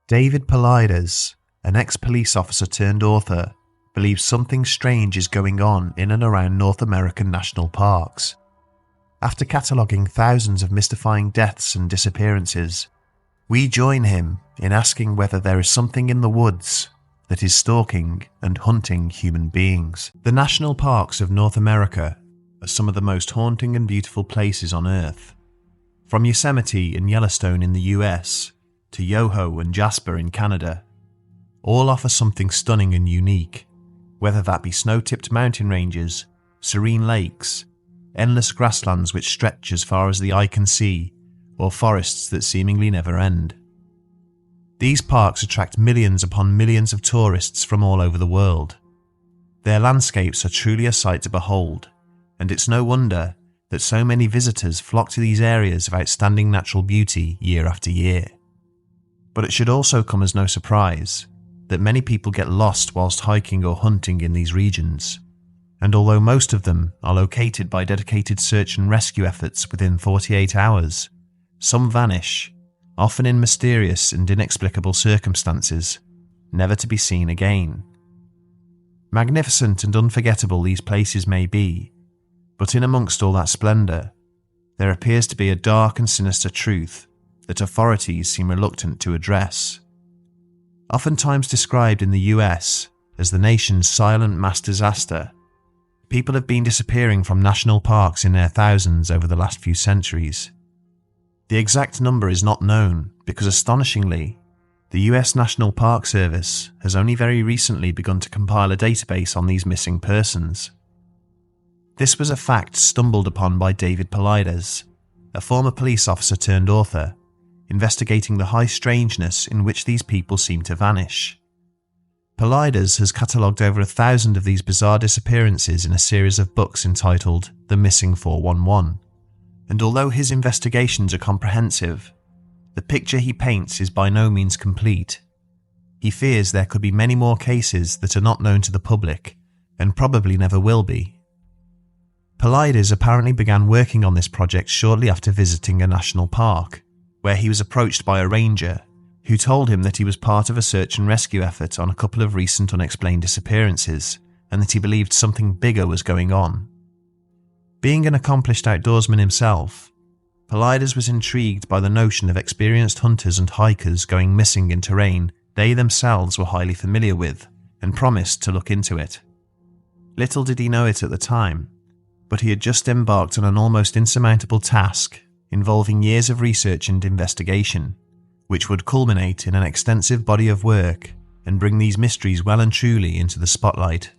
David Paulides, an ex-police officer turned author, believes something strange is going on in and around North American national parks. After cataloguing thousands of mystifying deaths and disappearances, we join him in asking whether there is something in the woods that is stalking and hunting human beings. The national parks of North America are some of the most haunting and beautiful places on Earth. From Yosemite and Yellowstone in the US to Yoho and Jasper in Canada, all offer something stunning and unique, whether that be snow-tipped mountain ranges, serene lakes, endless grasslands which stretch as far as the eye can see, or forests that seemingly never end. These parks attract millions upon millions of tourists from all over the world. Their landscapes are truly a sight to behold, and it's no wonder that so many visitors flock to these areas of outstanding natural beauty year after year. But it should also come as no surprise that many people get lost whilst hiking or hunting in these regions, and although most of them are located by dedicated search and rescue efforts within 48 hours, some vanish, often in mysterious and inexplicable circumstances, never to be seen again. Magnificent and unforgettable these places may be, but in amongst all that splendour, there appears to be a dark and sinister truth that authorities seem reluctant to address. Oftentimes described in the US as the nation's silent mass disaster, people have been disappearing from national parks in their thousands over the last few centuries. The exact number is not known because, astonishingly, the US National Park Service has only very recently begun to compile a database on these missing persons. This was a fact stumbled upon by David Paulides, a former police officer turned author, investigating the high strangeness in which these people seem to vanish. Paulides has catalogued over 1,000 of these bizarre disappearances in a series of books entitled The Missing 411, and although his investigations are comprehensive, the picture he paints is by no means complete. He fears there could be many more cases that are not known to the public, and probably never will be. Paulides apparently began working on this project shortly after visiting a national park, where he was approached by a ranger who told him that he was part of a search and rescue effort on a couple of recent unexplained disappearances, and that he believed something bigger was going on. Being an accomplished outdoorsman himself, Paulides was intrigued by the notion of experienced hunters and hikers going missing in terrain they themselves were highly familiar with, and promised to look into it. Little did he know it at the time, but he had just embarked on an almost insurmountable task involving years of research and investigation, which would culminate in an extensive body of work and bring these mysteries well and truly into the spotlight.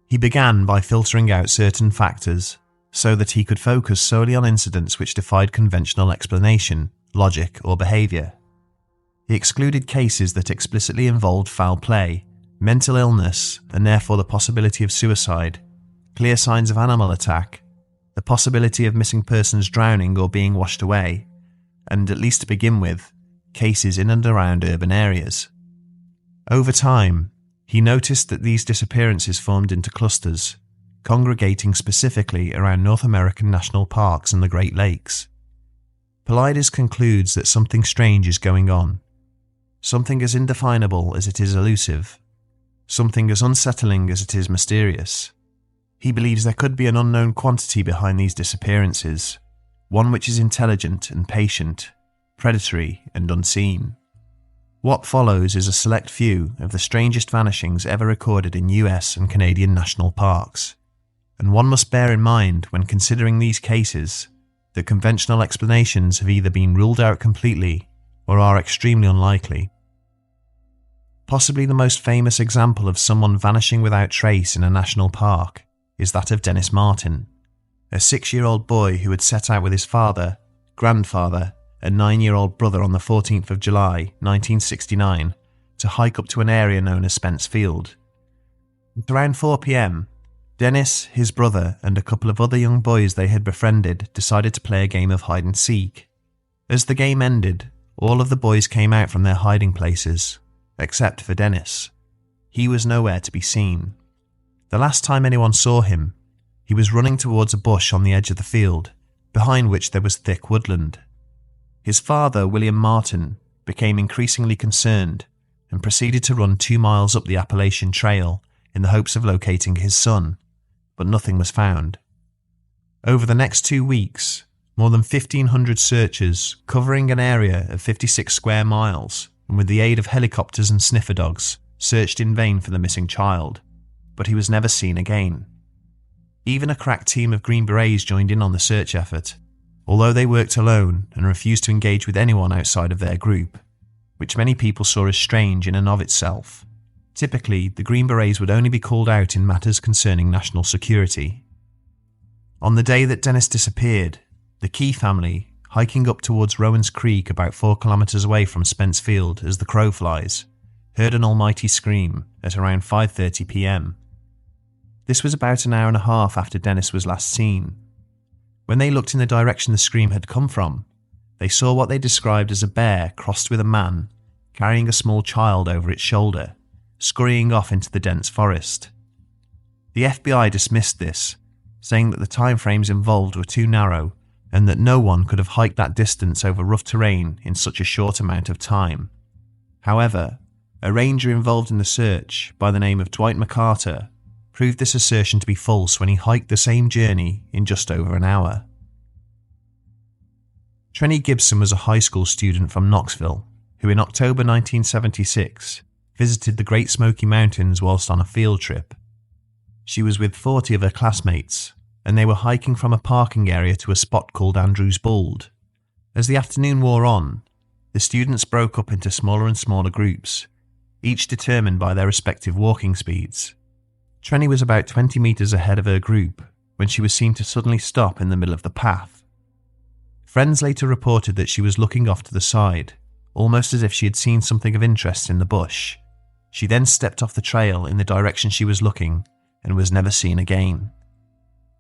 He began by filtering out certain factors so that he could focus solely on incidents which defied conventional explanation, logic, or behaviour. He excluded cases that explicitly involved foul play, mental illness, and therefore the possibility of suicide, clear signs of animal attack, the possibility of missing persons drowning or being washed away, and, at least to begin with, cases in and around urban areas. Over time, he noticed that these disappearances formed into clusters, congregating specifically around North American national parks and the Great Lakes. Paulides concludes that something strange is going on, something as indefinable as it is elusive, something as unsettling as it is mysterious. He believes there could be an unknown quantity behind these disappearances, one which is intelligent and patient, predatory and unseen. What follows is a select few of the strangest vanishings ever recorded in US and Canadian national parks, and one must bear in mind when considering these cases that conventional explanations have either been ruled out completely or are extremely unlikely. Possibly the most famous example of someone vanishing without trace in a national park is that of Dennis Martin, a 6-year-old boy who had set out with his father, grandfather, and 9-year-old brother on the 14th of July, 1969, to hike up to an area known as Spence Field. At around 4 p.m, Dennis, his brother, and a couple of other young boys they had befriended decided to play a game of hide and seek. As the game ended, all of the boys came out from their hiding places, except for Dennis. He was nowhere to be seen. The last time anyone saw him, he was running towards a bush on the edge of the field, behind which there was thick woodland. His father, William Martin, became increasingly concerned and proceeded to run 2 miles up the Appalachian Trail in the hopes of locating his son, but nothing was found. Over the next 2 weeks, more than 1,500 searchers covering an area of 56 square miles and with the aid of helicopters and sniffer dogs searched in vain for the missing child, but he was never seen again. Even a crack team of Green Berets joined in on the search effort, although they worked alone and refused to engage with anyone outside of their group, which many people saw as strange in and of itself. Typically, the Green Berets would only be called out in matters concerning national security. On the day that Dennis disappeared, the Key family, hiking up towards Rowan's Creek about 4 kilometers away from Spence Field as the crow flies, heard an almighty scream at around 5:30 p.m. This was about an hour and a half after Dennis was last seen. When they looked in the direction the scream had come from, they saw what they described as a bear crossed with a man carrying a small child over its shoulder, scurrying off into the dense forest. The FBI dismissed this, saying that the timeframes involved were too narrow and that no one could have hiked that distance over rough terrain in such a short amount of time. However, a ranger involved in the search by the name of Dwight McCarter proved this assertion to be false when he hiked the same journey in just over an hour. Trenny Gibson was a high school student from Knoxville who in October 1976 visited the Great Smoky Mountains whilst on a field trip. She was with 40 of her classmates, and they were hiking from a parking area to a spot called Andrews Bald. As the afternoon wore on, the students broke up into smaller and smaller groups, each determined by their respective walking speeds. Trenny was about 20 meters ahead of her group when she was seen to suddenly stop in the middle of the path. Friends later reported that she was looking off to the side, almost as if she had seen something of interest in the bush. She then stepped off the trail in the direction she was looking and was never seen again.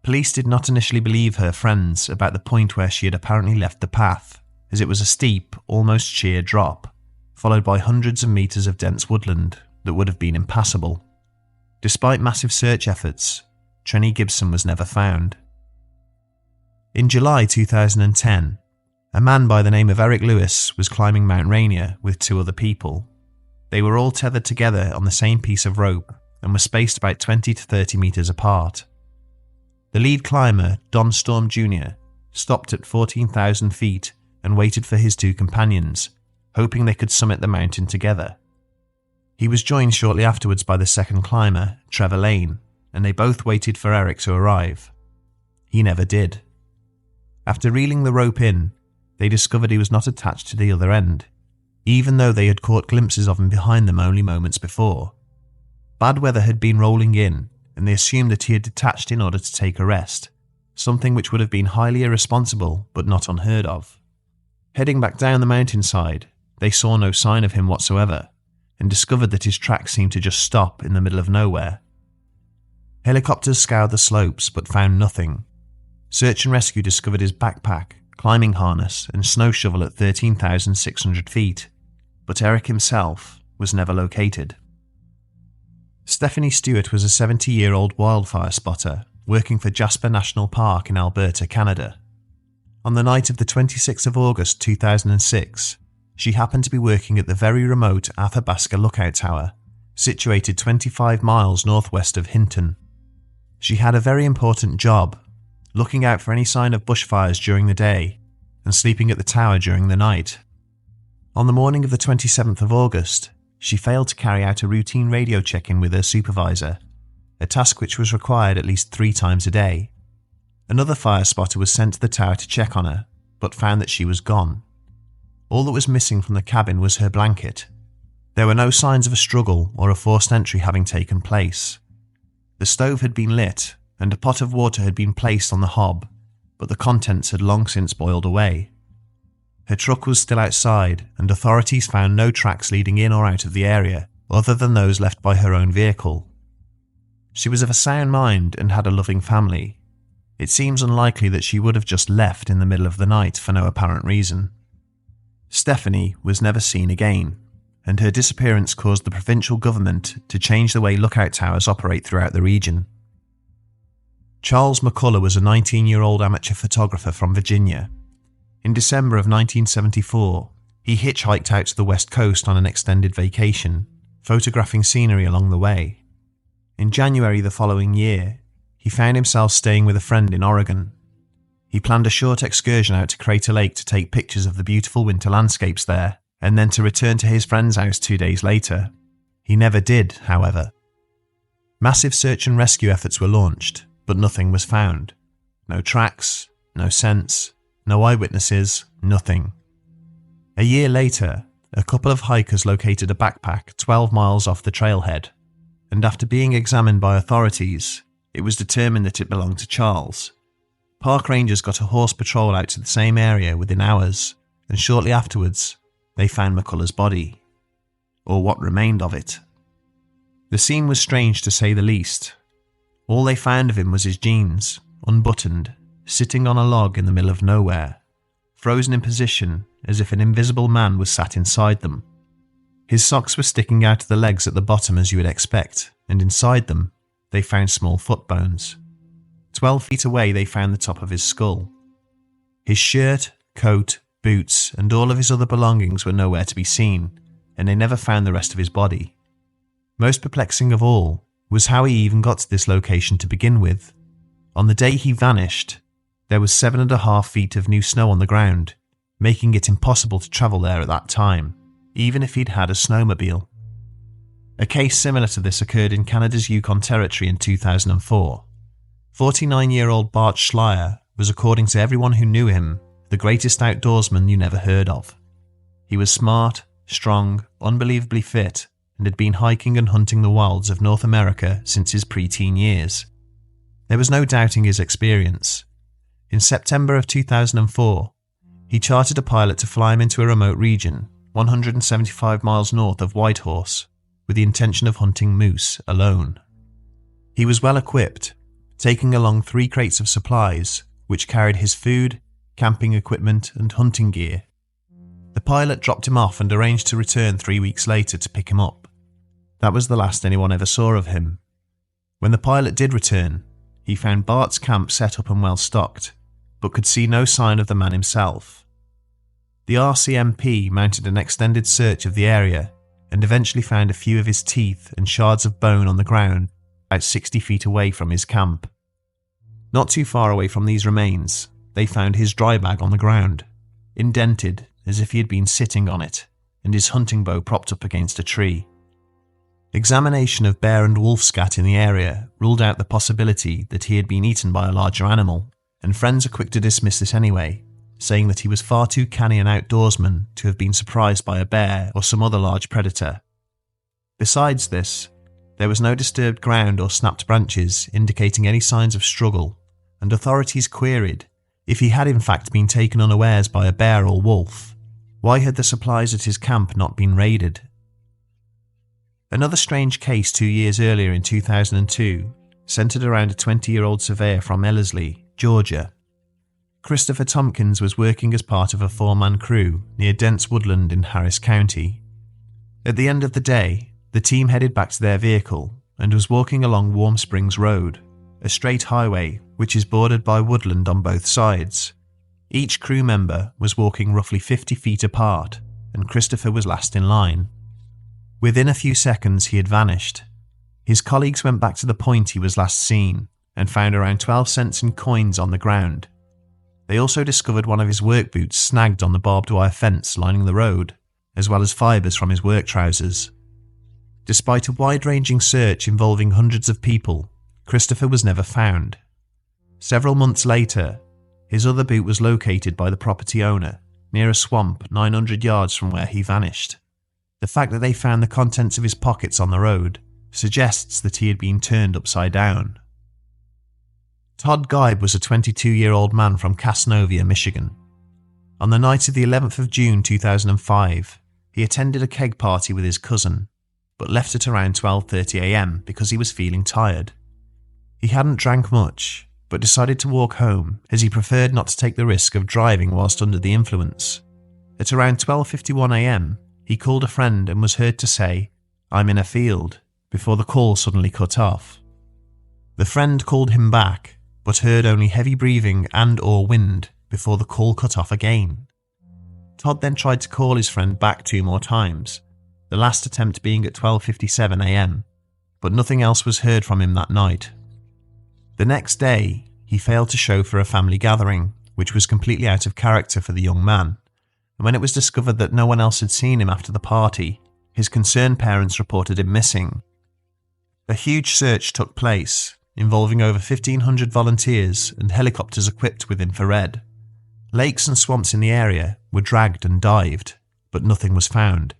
Police did not initially believe her friends about the point where she had apparently left the path, as it was a steep, almost sheer drop, followed by hundreds of meters of dense woodland that would have been impassable. Despite massive search efforts, Trenny Gibson was never found. In July 2010, a man by the name of Eric Lewis was climbing Mount Rainier with 2 other people. They were all tethered together on the same piece of rope and were spaced about 20 to 30 meters apart. The lead climber, Don Storm Jr., stopped at 14,000 feet and waited for his 2 companions, hoping they could summit the mountain together. He was joined shortly afterwards by the second climber, Trevor Lane, and they both waited for Eric to arrive. He never did. After reeling the rope in, they discovered he was not attached to the other end, even though they had caught glimpses of him behind them only moments before. Bad weather had been rolling in, and they assumed that he had detached in order to take a rest, something which would have been highly irresponsible but not unheard of. Heading back down the mountainside, they saw no sign of him whatsoever, and discovered that his tracks seemed to just stop in the middle of nowhere. Helicopters scoured the slopes but found nothing. Search and rescue discovered his backpack, climbing harness and snow shovel at 13,600 feet, but Eric himself was never located. Stephanie Stewart was a 70-year-old wildfire spotter working for Jasper National Park in Alberta, Canada. On the night of the 26th of August 2006, she happened to be working at the very remote Athabasca Lookout Tower, situated 25 miles northwest of Hinton. She had a very important job, looking out for any sign of bushfires during the day and sleeping at the tower during the night. On the morning of the 27th of August, she failed to carry out a routine radio check-in with her supervisor, a task which was required at least 3 times a day. Another fire spotter was sent to the tower to check on her, but found that she was gone. All that was missing from the cabin was her blanket. There were no signs of a struggle or a forced entry having taken place. The stove had been lit, and a pot of water had been placed on the hob, but the contents had long since boiled away. Her truck was still outside, and authorities found no tracks leading in or out of the area, other than those left by her own vehicle. She was of a sound mind and had a loving family. It seems unlikely that she would have just left in the middle of the night for no apparent reason. Stephanie was never seen again, and her disappearance caused the provincial government to change the way lookout towers operate throughout the region. Charles McCullough was a 19-year-old amateur photographer from Virginia. In December of 1974, He hitchhiked out to the west coast on an extended vacation, photographing scenery along the way. In January the following year, he found himself staying with a friend in Oregon. He planned a short excursion out to Crater Lake to take pictures of the beautiful winter landscapes there, and then to return to his friend's house 2 days later. He never did, however. Massive search and rescue efforts were launched, but nothing was found. No tracks, no scents, no eyewitnesses, nothing. A year later, a couple of hikers located a backpack 12 miles off the trailhead, and after being examined by authorities, it was determined that it belonged to Charles. Park rangers got a horse patrol out to the same area within hours, and shortly afterwards, they found McCullough's body, or what remained of it. The scene was strange to say the least. All they found of him was his jeans, unbuttoned, sitting on a log in the middle of nowhere, frozen in position as if an invisible man was sat inside them. His socks were sticking out of the legs at the bottom as you would expect, and inside them, they found small foot bones. 12 feet away they found the top of his skull. His shirt, coat, boots, and all of his other belongings were nowhere to be seen, and they never found the rest of his body. Most perplexing of all was how he even got to this location to begin with. On the day he vanished, there was 7.5 feet of new snow on the ground, making it impossible to travel there at that time, even if he'd had a snowmobile. A case similar to this occurred in Canada's Yukon Territory in 2004. 49-year-old Bart Schleier was, according to everyone who knew him, the greatest outdoorsman you never heard of. He was smart, strong, unbelievably fit, and had been hiking and hunting the wilds of North America since his pre-teen years. There was no doubting his experience. In September of 2004, he chartered a pilot to fly him into a remote region, 175 miles north of Whitehorse, with the intention of hunting moose alone. He was well equipped, taking along 3 crates of supplies, which carried his food, camping equipment, and hunting gear. The pilot dropped him off and arranged to return 3 weeks later to pick him up. That was the last anyone ever saw of him. When the pilot did return, he found Bart's camp set up and well stocked, but could see no sign of the man himself. The RCMP mounted an extended search of the area and eventually found a few of his teeth and shards of bone on the ground about 60 feet away from his camp. Not too far away from these remains, they found his dry bag on the ground, indented as if he had been sitting on it, and his hunting bow propped up against a tree. Examination of bear and wolf scat in the area ruled out the possibility that he had been eaten by a larger animal, and friends are quick to dismiss this anyway, saying that he was far too canny an outdoorsman to have been surprised by a bear or some other large predator. Besides this, there was no disturbed ground or snapped branches indicating any signs of struggle, and authorities queried if he had in fact been taken unawares by a bear or wolf. Why had the supplies at his camp not been raided? Another strange case 2 years earlier in 2002 centered around a 20-year-old surveyor from Ellerslie, Georgia. Christopher Tompkins was working as part of a 4-man crew near dense woodland in Harris County. At the end of the day, the team headed back to their vehicle and was walking along Warm Springs Road, a straight highway which is bordered by woodland on both sides. Each crew member was walking roughly 50 feet apart, and Christopher was last in line. Within a few seconds he had vanished. His colleagues went back to the point he was last seen and found around 12 cents in coins on the ground. They also discovered one of his work boots snagged on the barbed wire fence lining the road, as well as fibres from his work trousers. Despite a wide-ranging search involving hundreds of people, Christopher was never found. Several months later, his other boot was located by the property owner near a swamp 900 yards from where he vanished. The fact that they found the contents of his pockets on the road suggests that he had been turned upside down. Todd Geib was a 22-year-old man from Casnovia, Michigan. On the night of the 11th of June 2005, he attended a keg party with his cousin, but left at around 12:30 a.m. because he was feeling tired. He hadn't drank much, but decided to walk home as he preferred not to take the risk of driving whilst under the influence. At around 12:51 a.m, he called a friend and was heard to say, "I'm in a field," before the call suddenly cut off. The friend called him back, but heard only heavy breathing and/or wind before the call cut off again. Todd then tried to call his friend back 2 more times, the last attempt being at 12:57 a.m, but nothing else was heard from him that night. The next day, he failed to show for a family gathering, which was completely out of character for the young man, and when it was discovered that no one else had seen him after the party, his concerned parents reported him missing. A huge search took place, involving over 1,500 volunteers and helicopters equipped with infrared. Lakes and swamps in the area were dragged and dived, but nothing was found.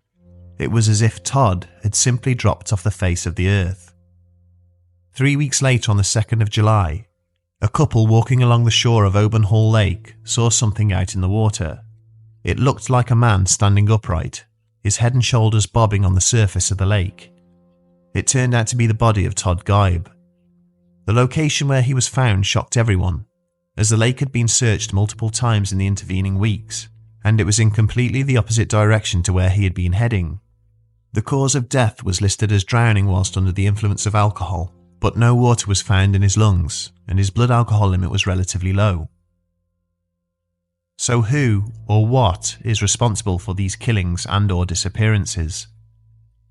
It was as if Todd had simply dropped off the face of the earth. 3 weeks later, on the 2nd of July, a couple walking along the shore of Oban Hall Lake saw something out in the water. It looked like a man standing upright, his head and shoulders bobbing on the surface of the lake. It turned out to be the body of Todd Geib. The location where he was found shocked everyone, as the lake had been searched multiple times in the intervening weeks, and it was in completely the opposite direction to where he had been heading. The cause of death was listed as drowning whilst under the influence of alcohol, but no water was found in his lungs, and his blood alcohol limit was relatively low. So who or what is responsible for these killings and/or disappearances?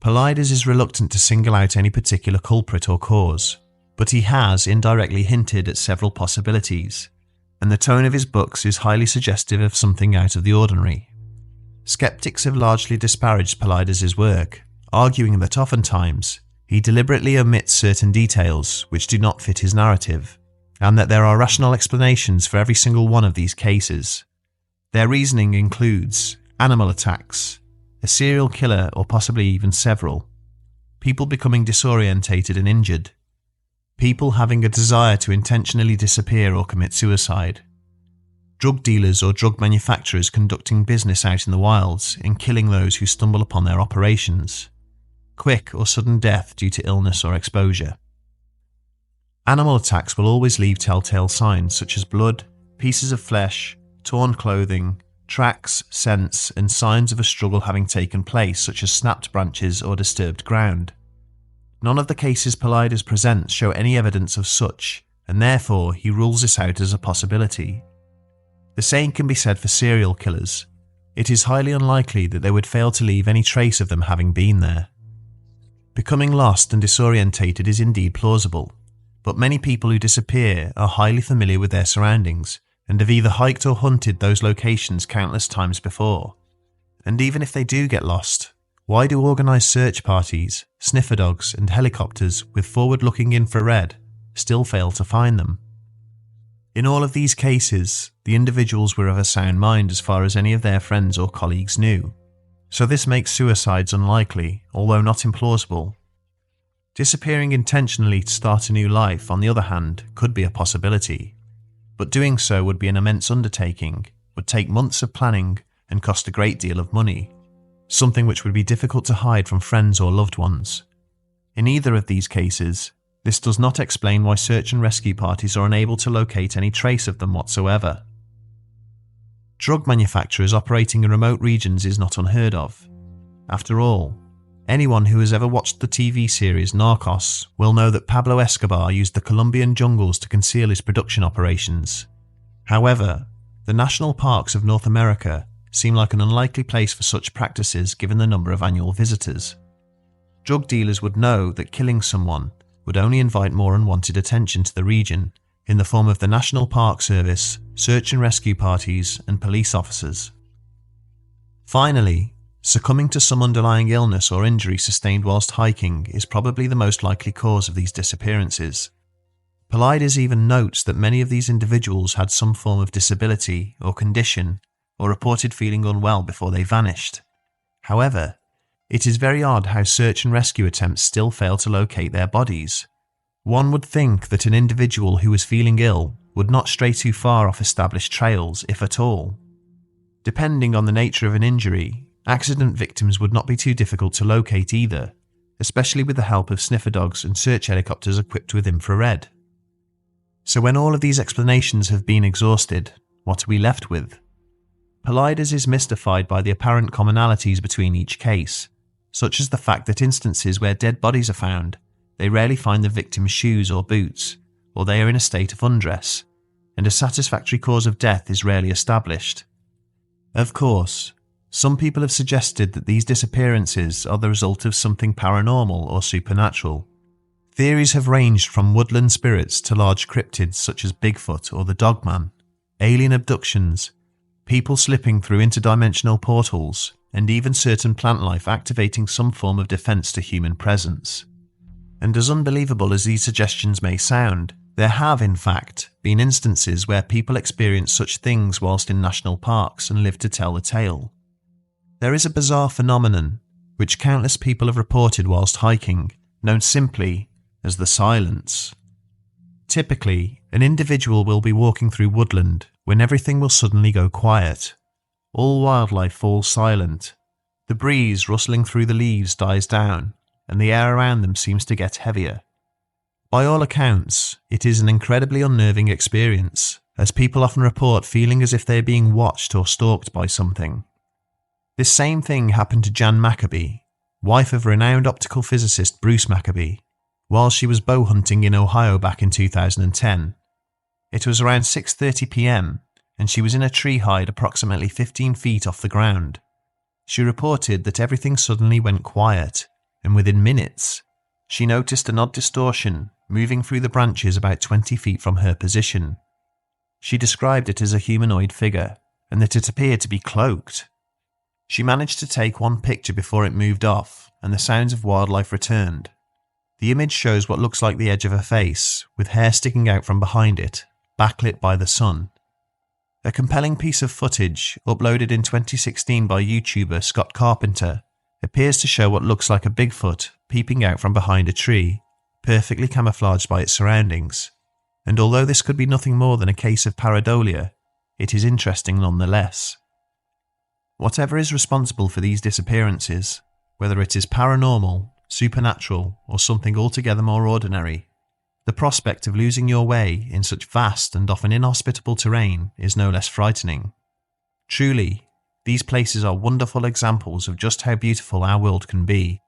Paulides is reluctant to single out any particular culprit or cause, but he has indirectly hinted at several possibilities, and the tone of his books is highly suggestive of something out of the ordinary. Skeptics have largely disparaged Paulides' work, arguing that oftentimes he deliberately omits certain details which do not fit his narrative, and that there are rational explanations for every single one of these cases. Their reasoning includes animal attacks, a serial killer or possibly even several, people becoming disorientated and injured, people having a desire to intentionally disappear or commit suicide, drug dealers or drug manufacturers conducting business out in the wilds and killing those who stumble upon their operations, quick or sudden death due to illness or exposure. Animal attacks will always leave telltale signs such as blood, pieces of flesh, torn clothing, tracks, scents, and signs of a struggle having taken place such as snapped branches or disturbed ground. None of the cases Paulides presents show any evidence of such, and therefore he rules this out as a possibility. The same can be said for serial killers. It is highly unlikely that they would fail to leave any trace of them having been there. Becoming lost and disorientated is indeed plausible, but many people who disappear are highly familiar with their surroundings and have either hiked or hunted those locations countless times before. And even if they do get lost, why do organised search parties, sniffer dogs and helicopters with forward-looking infrared still fail to find them? In all of these cases, the individuals were of a sound mind as far as any of their friends or colleagues knew, so this makes suicides unlikely, although not implausible. Disappearing intentionally to start a new life, on the other hand, could be a possibility, but doing so would be an immense undertaking, would take months of planning and cost a great deal of money, something which would be difficult to hide from friends or loved ones. In either of these cases, this does not explain why search and rescue parties are unable to locate any trace of them whatsoever. Drug manufacturers operating in remote regions is not unheard of. After all, anyone who has ever watched the TV series Narcos will know that Pablo Escobar used the Colombian jungles to conceal his production operations. However, the national parks of North America seem like an unlikely place for such practices given the number of annual visitors. Drug dealers would know that killing someone would only invite more unwanted attention to the region in the form of the National Park Service, search and rescue parties, and police officers. Finally, succumbing to some underlying illness or injury sustained whilst hiking is probably the most likely cause of these disappearances. Paulides even notes that many of these individuals had some form of disability or condition or reported feeling unwell before they vanished. However, it is very odd how search and rescue attempts still fail to locate their bodies. One would think that an individual who was feeling ill would not stray too far off established trails, if at all. Depending on the nature of an injury, accident victims would not be too difficult to locate either, especially with the help of sniffer dogs and search helicopters equipped with infrared. So when all of these explanations have been exhausted, what are we left with? Paulides is mystified by the apparent commonalities between each case, such as the fact that instances where dead bodies are found, they rarely find the victim's shoes or boots, or they are in a state of undress, and a satisfactory cause of death is rarely established. Of course, Some people have suggested that these disappearances are the result of something paranormal or supernatural. Theories have ranged from woodland spirits to large cryptids such as Bigfoot or the Dogman, alien abductions, people slipping through interdimensional portals, and even certain plant life activating some form of defense to human presence. And as unbelievable as these suggestions may sound, there have, in fact, been instances where people experience such things whilst in national parks and live to tell the tale. There is a bizarre phenomenon, which countless people have reported whilst hiking, known simply as the silence. Typically, an individual will be walking through woodland when everything will suddenly go quiet. All wildlife falls silent. The breeze rustling through the leaves dies down, and the air around them seems to get heavier. By all accounts, it is an incredibly unnerving experience, as people often report feeling as if they are being watched or stalked by something. This same thing happened to Jan Maccabee, wife of renowned optical physicist Bruce Maccabee, while she was bow hunting in Ohio back in 2010. It was around 6:30 p.m, and she was in a tree hide approximately 15 feet off the ground. She reported that everything suddenly went quiet, and within minutes, she noticed an odd distortion moving through the branches about 20 feet from her position. She described it as a humanoid figure, and that it appeared to be cloaked. She managed to take one picture before it moved off, and the sounds of wildlife returned. The image shows what looks like the edge of a face, with hair sticking out from behind it, backlit by the sun. A compelling piece of footage, uploaded in 2016 by YouTuber Scott Carpenter, appears to show what looks like a Bigfoot peeping out from behind a tree, perfectly camouflaged by its surroundings. And although this could be nothing more than a case of pareidolia, it is interesting nonetheless. Whatever is responsible for these disappearances, whether it is paranormal, supernatural, or something altogether more ordinary, the prospect of losing your way in such vast and often inhospitable terrain is no less frightening. Truly, these places are wonderful examples of just how beautiful our world can be,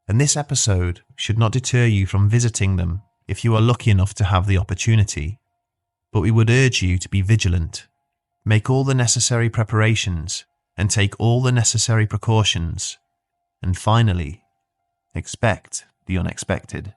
and this episode should not deter you from visiting them if you are lucky enough to have the opportunity. But we would urge you to be vigilant, make all the necessary preparations, and take all the necessary precautions, and finally, expect the unexpected.